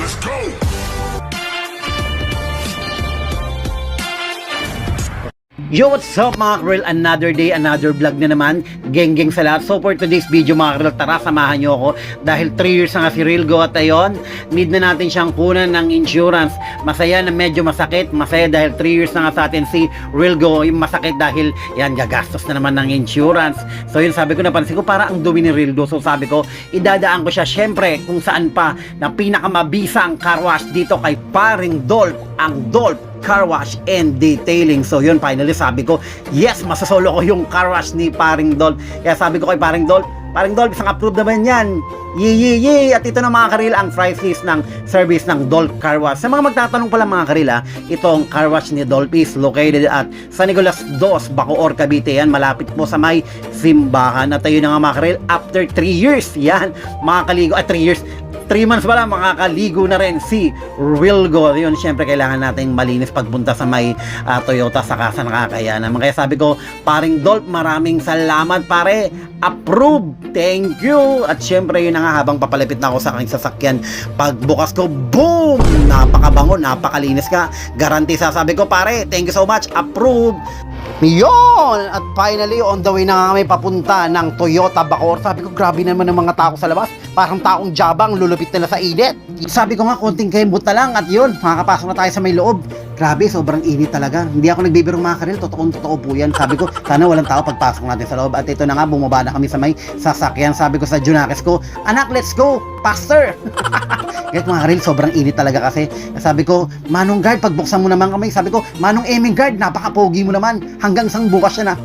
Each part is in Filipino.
Let's go! Yo, what's up mga Krill? Another day, another vlog na naman. Geng-geng sa lahat. So for today's video mga Krill, tara samahan nyo ako. Dahil 3 years na nga si Rilgo at ayon, need na natin siyang kunan ng insurance. Masaya na medyo masakit. Masaya dahil 3 years na nga sa atin si Rilgo. Yung masakit dahil yan, gagastos na naman ng insurance. So yun, sabi ko, napansin ko para ang dumi ni Rilgo. So sabi ko, idadaan ko siya syempre kung saan pa na pinakamabisang car wash dito kay Paring Dolph, ang Dolph Car Wash and Detailing. So yun, finally sabi ko, yes, masasolo ko yung car wash ni Paring Dolph. Kaya sabi ko kay Paring Dolph, isang approved naman yan. Yee! At ito na mga karil, ang price list ng service ng Dolph Car Wash. Sa mga magtatanong pala mga karil, itong car wash ni Dolph is located at San Nicolas 2, Bacoor, Cavite. Yan, malapit po sa may simbahan. At ayun na nga mga karil, after 3 years, yan, makakaligo, 3 years, 3 months pala, makakaligo na rin si Rilgo. Yun, syempre kailangan nating malinis pagpunta sa may Toyota sa kasa nakakayanan. Kaya sabi ko, Paring Dolph, maraming salamat pare. Approve! Thank you! At syempre yun na nga, habang papalapit na ako sa aking sasakyan, pagbukas ko, boom! Napakabango, napakalinis ka. Guarantee sasabi ko, pare, thank you so much. Approve! Yun! At finally, on the way na kami papunta ng Toyota Bacoor. Sabi ko, grabe naman ng mga tao sa labas. Parang taong jabang, lulupit nila sa init. Sabi ko nga, konting kembot na lang. At yun, makakapasok na tayo sa may loob. Grabe, sobrang init talaga. Hindi ako nagbibirong mga karil. Totoo po yan. Sabi ko, sana walang tao pagpasok natin sa loob. At ito na nga, bumaba na kami sa may sasakyan. Sabi ko sa Junakis ko, anak, let's go! Faster! Kahit mga karil, sobrang init talaga kasi. Sabi ko, Manong Guard, pagbuksan mo naman kami. Sabi ko, Manong Eming Guard, napaka-pogi mo naman. Hanggang isang bukas siya na.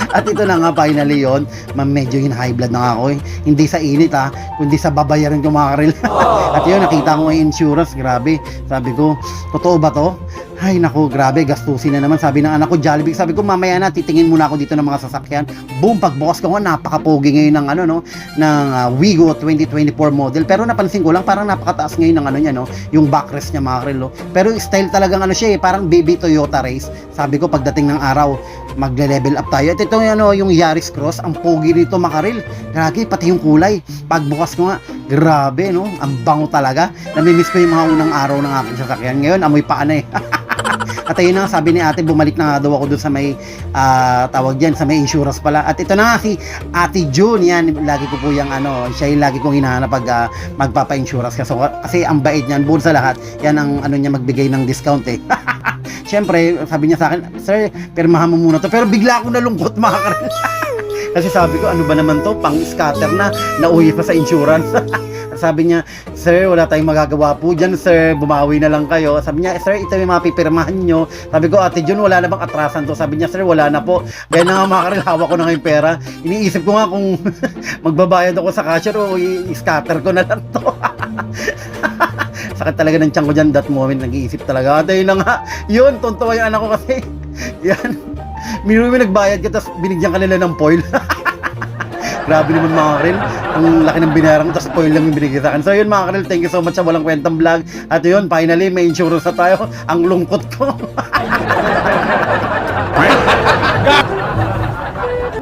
At ito na nga, finally yun. Medyo high blood na nga ako eh. Hindi sa init kundi sa babayaran ko mga karil. At yun, nakita ko yung insurance. Grabe. Sabi ko, totoo ba to? Ay naku, grabe, gastusin na naman. Sabi ng anak ko, Jollibee. Sabi ko, mamaya na, titingin muna ako dito ng mga sasakyan. Boom, pagbukas ko nga, napaka-pogi ngayon ng ng Wigo 2024 model. Pero napansin ko lang, parang napakataas ngayon ng niya, yung backrest niya mga karil. Pero style talagang siya parang baby Toyota race. Sabi ko, pagdating ng araw, magle-level up tayo. At ito yung Yaris Cross, ang pogi dito makaril. Grabe, pati yung kulay. Pagbukas ko nga, grabe, ang bango talaga. Namimiss ko yung mga unang araw ng aking sasakyan. Ngayon, amoy paa na eh. At ayun na, sabi ni ate, bumalik na nga daw ako doon sa may tawag dyan, sa may insurance pala. At ito na nga si Ate June, yan, lagi ko po yung siya yung lagi kong hinahanap pag magpapa-insurance. Kasi ang bait niyan, buod sa lahat, yan ang niya magbigay ng discount eh. Siyempre, sabi niya sa akin, sir, pirmahan mo muna to. Pero bigla akong nalungkot mga karil. Kasi sabi ko, ano ba naman to? Pang-scatter na, nauwi pa sa insurance. Sabi niya, sir, wala tayong magagawa po dyan, sir. Bumawi na lang kayo. Sabi niya, sir, ito yung mga pipirmahan nyo. Sabi ko, Ate Jun, wala na bang atrasan to? Sabi niya, sir, wala na po. Kaya na nga mga karil, hawak ko na ngayong pera. Iniisip ko nga kung magbabayad ako sa cashier o i-scatter ko na lang to. Sakit talaga ng tiyan ko dyan, that moment, nag-iisip talaga. At ayun na nga, yun, tuntua yung anak ko kasi, yan, minumi nagbayad ka, tapos binigyan ka nila ng foil. Grabe naman mga karil, ang laki ng binarang, tapos foil lang yung binigay sa akin. So yun mga karil, thank you so much sa walang kwentang vlog. At yun, finally, may insurance na tayo. Ang lungkot ko.